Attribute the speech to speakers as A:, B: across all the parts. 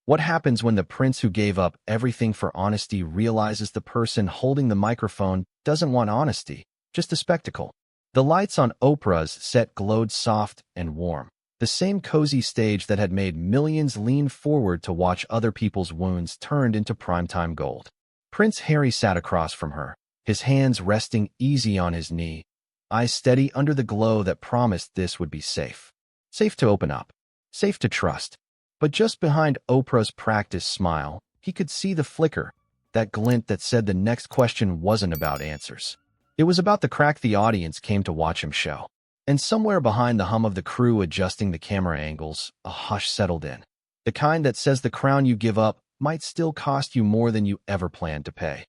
A: What happens when the prince who gave up everything for honesty realizes the person holding the microphone doesn't want honesty, just a spectacle? The lights on Oprah's set glowed soft and warm, the same cozy stage that had made millions lean forward to watch other people's wounds turned into primetime gold. Prince Harry sat across from her, his hands resting easy on his knee, eyes steady under the glow that promised this would be safe. Safe to open up, safe to trust. But just behind Oprah's practiced smile, he could see the flicker, that glint that said the next question wasn't about answers. It was about the crack the audience came to watch him show. And somewhere behind the hum of the crew adjusting the camera angles, a hush settled in. The kind that says the crown you give up might still cost you more than you ever planned to pay.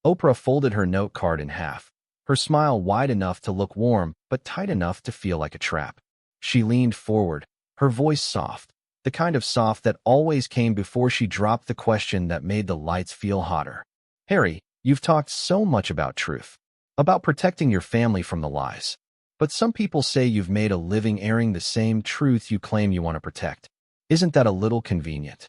A: Oprah folded her note card in half, her smile wide enough to look warm but tight enough to feel like a trap. She leaned forward, her voice soft, the kind of soft that always came before she dropped the question that made the lights feel hotter. Harry, you've talked so much about truth, about protecting your family from the lies. But some people say you've made a living airing the same truth you claim you want to protect. Isn't that a little convenient?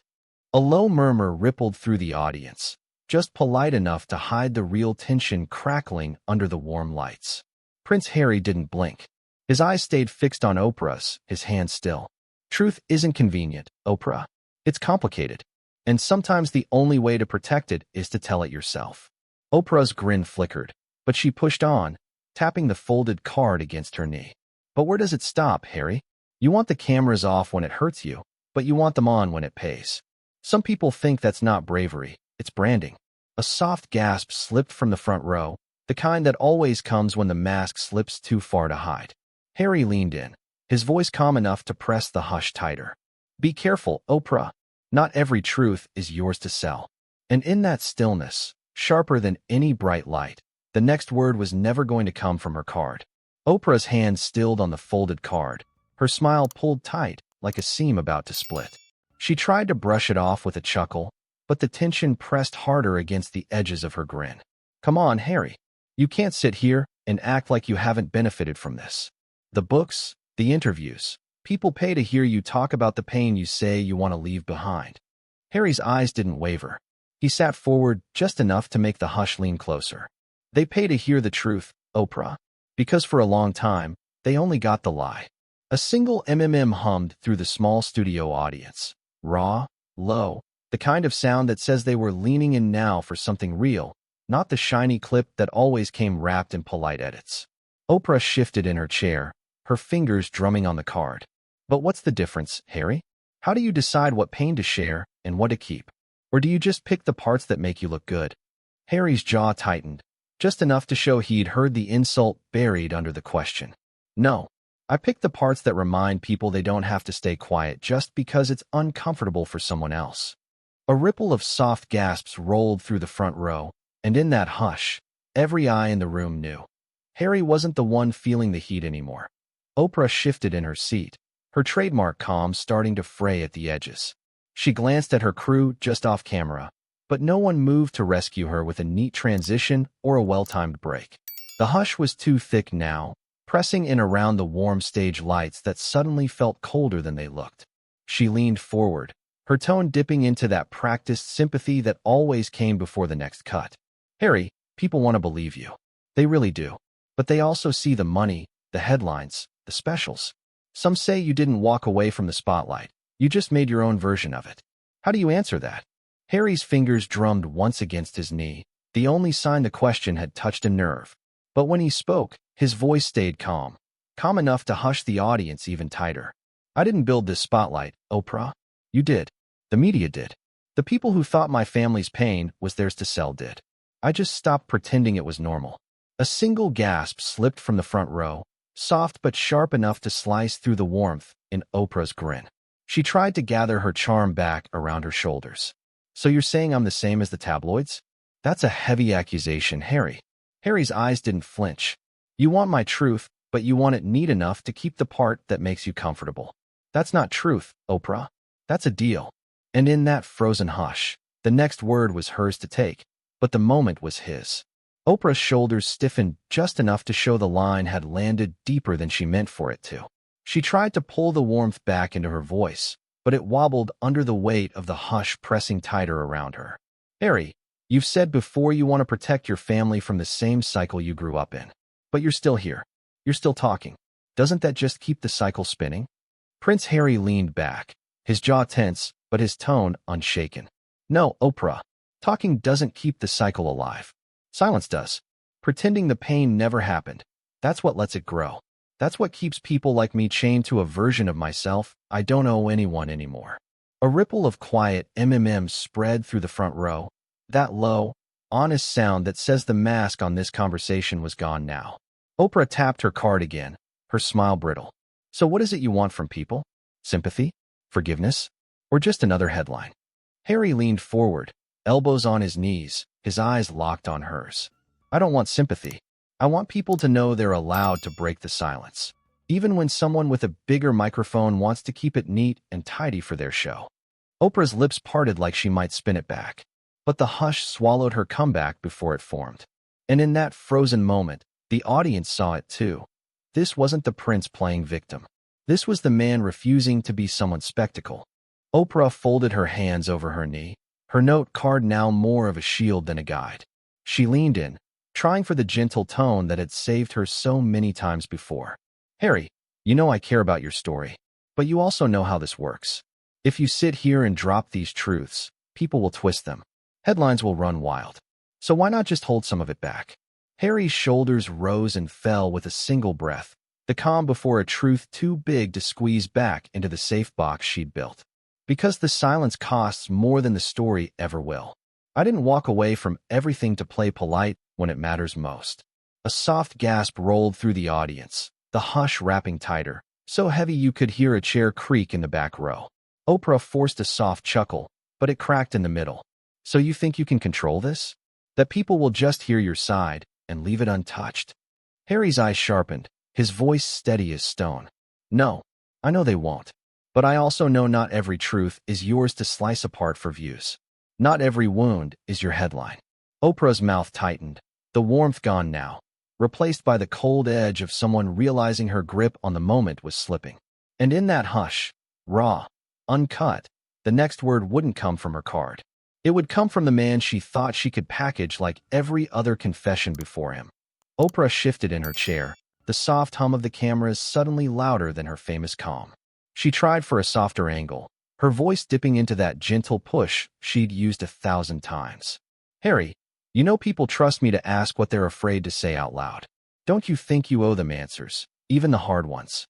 A: A low murmur rippled through the audience, just polite enough to hide the real tension crackling under the warm lights. Prince Harry didn't blink. His eyes stayed fixed on Oprah's, his hands still. Truth isn't convenient, Oprah. It's complicated. And sometimes the only way to protect it is to tell it yourself. Oprah's grin flickered, but she pushed on, tapping the folded card against her knee. But where does it stop, Harry? You want the cameras off when it hurts you, but you want them on when it pays. Some people think that's not bravery, it's branding. A soft gasp slipped from the front row, the kind that always comes when the mask slips too far to hide. Harry leaned in, his voice calm enough to press the hush tighter. Be careful, Oprah. Not every truth is yours to sell. And in that stillness, sharper than any bright light, the next word was never going to come from her card. Oprah's hand stilled on the folded card, her smile pulled tight like a seam about to split. She tried to brush it off with a chuckle, but the tension pressed harder against the edges of her grin. Come on, Harry. You can't sit here and act like you haven't benefited from this. The books, the interviews, people pay to hear you talk about the pain you say you want to leave behind. Harry's eyes didn't waver. He sat forward just enough to make the hush lean closer. They pay to hear the truth, Oprah, because for a long time, they only got the lie. A single hummed through the small studio audience. Raw, low, the kind of sound that says they were leaning in now for something real, not the shiny clip that always came wrapped in polite edits. Oprah shifted in her chair, her fingers drumming on the card. But what's the difference, Harry? How do you decide what pain to share and what to keep? Or do you just pick the parts that make you look good? Harry's jaw tightened, just enough to show he'd heard the insult buried under the question. No, I pick the parts that remind people they don't have to stay quiet just because it's uncomfortable for someone else. A ripple of soft gasps rolled through the front row, and in that hush, every eye in the room knew. Harry wasn't the one feeling the heat anymore. Oprah shifted in her seat, her trademark calm starting to fray at the edges. She glanced at her crew just off camera, but no one moved to rescue her with a neat transition or a well-timed break. The hush was too thick now, pressing in around the warm stage lights that suddenly felt colder than they looked. She leaned forward, her tone dipping into that practiced sympathy that always came before the next cut. Harry, people want to believe you. They really do. But they also see the money, the headlines, the specials. Some say you didn't walk away from the spotlight. You just made your own version of it. How do you answer that? Harry's fingers drummed once against his knee, the only sign the question had touched a nerve. But when he spoke, his voice stayed calm enough to hush the audience even tighter. I didn't build this spotlight, Oprah. You did. The media did. The people who thought my family's pain was theirs to sell did. I just stopped pretending it was normal. A single gasp slipped from the front row, soft but sharp enough to slice through the warmth in Oprah's grin. She tried to gather her charm back around her shoulders. So you're saying I'm the same as the tabloids? That's a heavy accusation, Harry. Harry's eyes didn't flinch. You want my truth, but you want it neat enough to keep the part that makes you comfortable. That's not truth, Oprah. That's a deal. And in that frozen hush, the next word was hers to take, but the moment was his. Oprah's shoulders stiffened just enough to show the line had landed deeper than she meant for it to. She tried to pull the warmth back into her voice, but it wobbled under the weight of the hush pressing tighter around her. Harry, you've said before you want to protect your family from the same cycle you grew up in. But you're still here. You're still talking. Doesn't that just keep the cycle spinning? Prince Harry leaned back, his jaw tense, but his tone unshaken. No, Oprah. Talking doesn't keep the cycle alive. Silence does. Pretending the pain never happened. That's what lets it grow. That's what keeps people like me chained to a version of myself I don't owe anyone anymore. A ripple of quiet spread through the front row, that low, honest sound that says the mask on this conversation was gone now. Oprah tapped her card again, her smile brittle. So what is it you want from people? Sympathy? Forgiveness? Or just another headline? Harry leaned forward, elbows on his knees, his eyes locked on hers. I don't want sympathy. I want people to know they're allowed to break the silence, even when someone with a bigger microphone wants to keep it neat and tidy for their show. Oprah's lips parted like she might spin it back, but the hush swallowed her comeback before it formed. And in that frozen moment, the audience saw it too. This wasn't the prince playing victim. This was the man refusing to be someone's spectacle. Oprah folded her hands over her knee, her note card now more of a shield than a guide. She leaned in, trying for the gentle tone that had saved her so many times before. Harry, you know I care about your story, but you also know how this works. If you sit here and drop these truths, people will twist them. Headlines will run wild. So why not just hold some of it back? Harry's shoulders rose and fell with a single breath, the calm before a truth too big to squeeze back into the safe box she'd built. Because the silence costs more than the story ever will. I didn't walk away from everything to play polite when it matters most. A soft gasp rolled through the audience, the hush wrapping tighter, so heavy you could hear a chair creak in the back row. Oprah forced a soft chuckle, but it cracked in the middle. So you think you can control this? That people will just hear your side and leave it untouched? Harry's eyes sharpened, his voice steady as stone. No, I know they won't. But I also know not every truth is yours to slice apart for views. Not every wound is your headline. Oprah's mouth tightened, the warmth gone now, replaced by the cold edge of someone realizing her grip on the moment was slipping. And in that hush, raw, uncut, the next word wouldn't come from her card. It would come from the man she thought she could package like every other confession before him. Oprah shifted in her chair, the soft hum of the cameras suddenly louder than her famous calm. She tried for a softer angle, her voice dipping into that gentle push she'd used 1,000 times. Harry, you know people trust me to ask what they're afraid to say out loud. Don't you think you owe them answers, even the hard ones?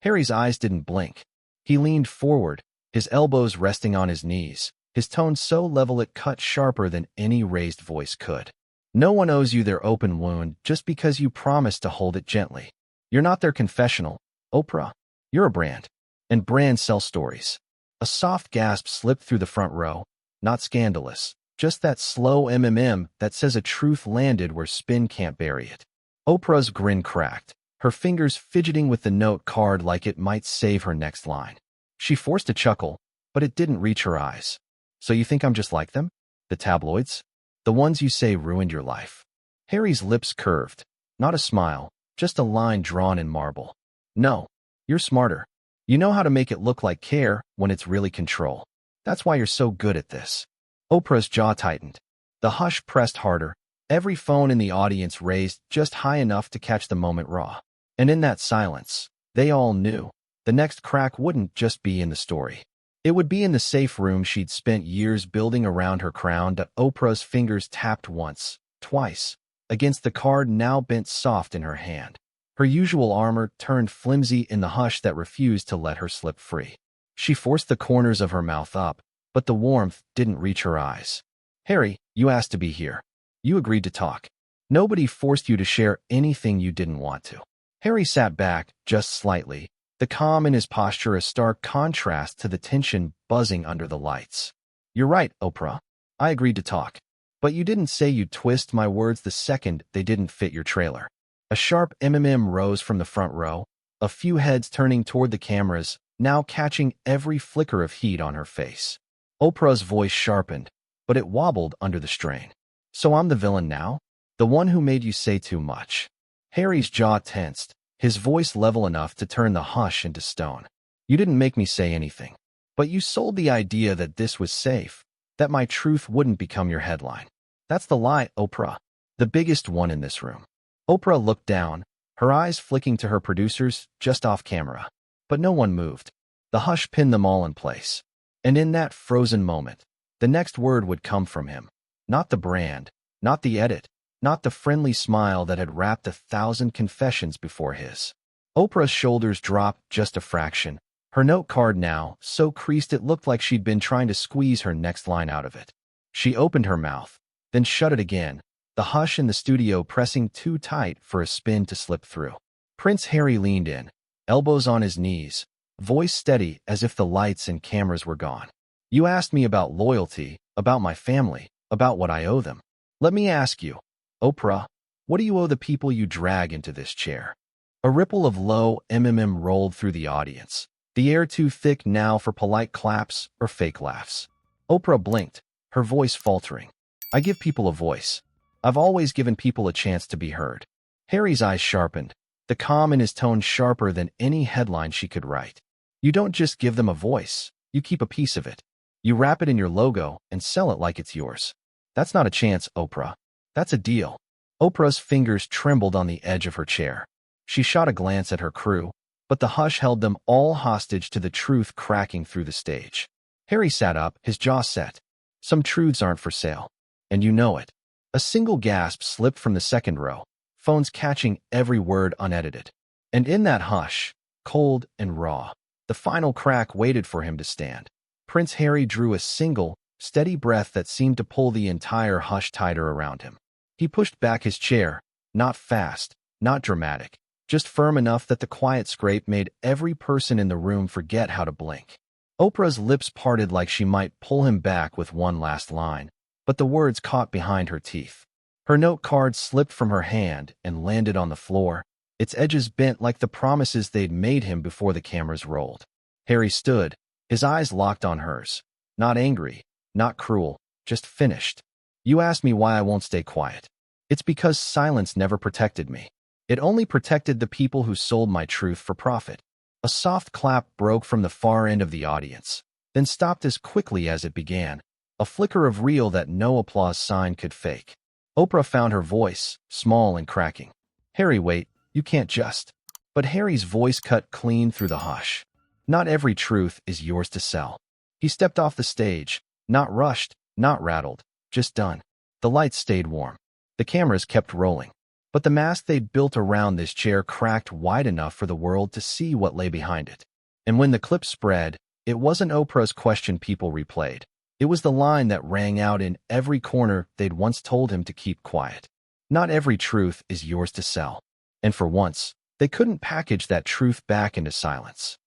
A: Harry's eyes didn't blink. He leaned forward, his elbows resting on his knees, his tone so level it cut sharper than any raised voice could. No one owes you their open wound just because you promised to hold it gently. You're not their confessional, Oprah. You're a brand. And brands sell stories. A soft gasp slipped through the front row, not scandalous, just that slow that says a truth landed where spin can't bury it. Oprah's grin cracked, her fingers fidgeting with the note card like it might save her next line. She forced a chuckle, but it didn't reach her eyes. So you think I'm just like them? The tabloids? The ones you say ruined your life? Harry's lips curved, not a smile, just a line drawn in marble. No, you're smarter. You know how to make it look like care when it's really control. That's why you're so good at this. Oprah's jaw tightened. The hush pressed harder, every phone in the audience raised just high enough to catch the moment raw. And in that silence, they all knew, the next crack wouldn't just be in the story. It would be in the safe room she'd spent years building around her crown that Oprah's fingers tapped once, twice, against the card now bent soft in her hand. Her usual armor turned flimsy in the hush that refused to let her slip free. She forced the corners of her mouth up, but the warmth didn't reach her eyes. Harry, you asked to be here. You agreed to talk. Nobody forced you to share anything you didn't want to. Harry sat back, just slightly, the calm in his posture a stark contrast to the tension buzzing under the lights. You're right, Oprah. I agreed to talk. But you didn't say you'd twist my words the second they didn't fit your trailer. A sharp rose from the front row, a few heads turning toward the cameras, now catching every flicker of heat on her face. Oprah's voice sharpened, but it wobbled under the strain. So I'm the villain now? The one who made you say too much? Harry's jaw tensed, his voice level enough to turn the hush into stone. You didn't make me say anything. But you sold the idea that this was safe, that my truth wouldn't become your headline. That's the lie, Oprah. The biggest one in this room. Oprah looked down, her eyes flicking to her producers just off camera. But no one moved. The hush pinned them all in place. And in that frozen moment, the next word would come from him. Not the brand, not the edit, not the friendly smile that had wrapped 1,000 confessions before his. Oprah's shoulders dropped just a fraction, her note card now so creased it looked like she'd been trying to squeeze her next line out of it. She opened her mouth, then shut it again, the hush in the studio pressing too tight for a spin to slip through. Prince Harry leaned in, elbows on his knees, voice steady as if the lights and cameras were gone. You asked me about loyalty, about my family, about what I owe them. Let me ask you, Oprah, what do you owe the people you drag into this chair? A ripple of low rolled through the audience, the air too thick now for polite claps or fake laughs. Oprah blinked, her voice faltering. I give people a voice. I've always given people a chance to be heard. Harry's eyes sharpened, the calm in his tone sharper than any headline she could write. You don't just give them a voice, you keep a piece of it. You wrap it in your logo and sell it like it's yours. That's not a chance, Oprah. That's a deal. Oprah's fingers trembled on the edge of her chair. She shot a glance at her crew, but the hush held them all hostage to the truth cracking through the stage. Harry sat up, his jaw set. Some truths aren't for sale. And you know it. A single gasp slipped from the second row, phones catching every word unedited. And in that hush, cold and raw, the final crack waited for him to stand. Prince Harry drew a single, steady breath that seemed to pull the entire hush tighter around him. He pushed back his chair, not fast, not dramatic, just firm enough that the quiet scrape made every person in the room forget how to blink. Oprah's lips parted like she might pull him back with one last line, but the words caught behind her teeth. Her note card slipped from her hand and landed on the floor, its edges bent like the promises they'd made him before the cameras rolled. Harry stood, his eyes locked on hers. Not angry, not cruel, just finished. You asked me why I won't stay quiet. It's because silence never protected me. It only protected the people who sold my truth for profit. A soft clap broke from the far end of the audience, then stopped as quickly as it began, a flicker of real that no applause sign could fake. Oprah found her voice, small and cracking. Harry, wait, you can't just. But Harry's voice cut clean through the hush. Not every truth is yours to sell. He stepped off the stage, not rushed, not rattled, just done. The lights stayed warm. The cameras kept rolling. But the mask they'd built around this chair cracked wide enough for the world to see what lay behind it. And when the clip spread, it wasn't Oprah's question people replayed. It was the line that rang out in every corner they'd once told him to keep quiet. Not every truth is yours to sell. And for once, they couldn't package that truth back into silence.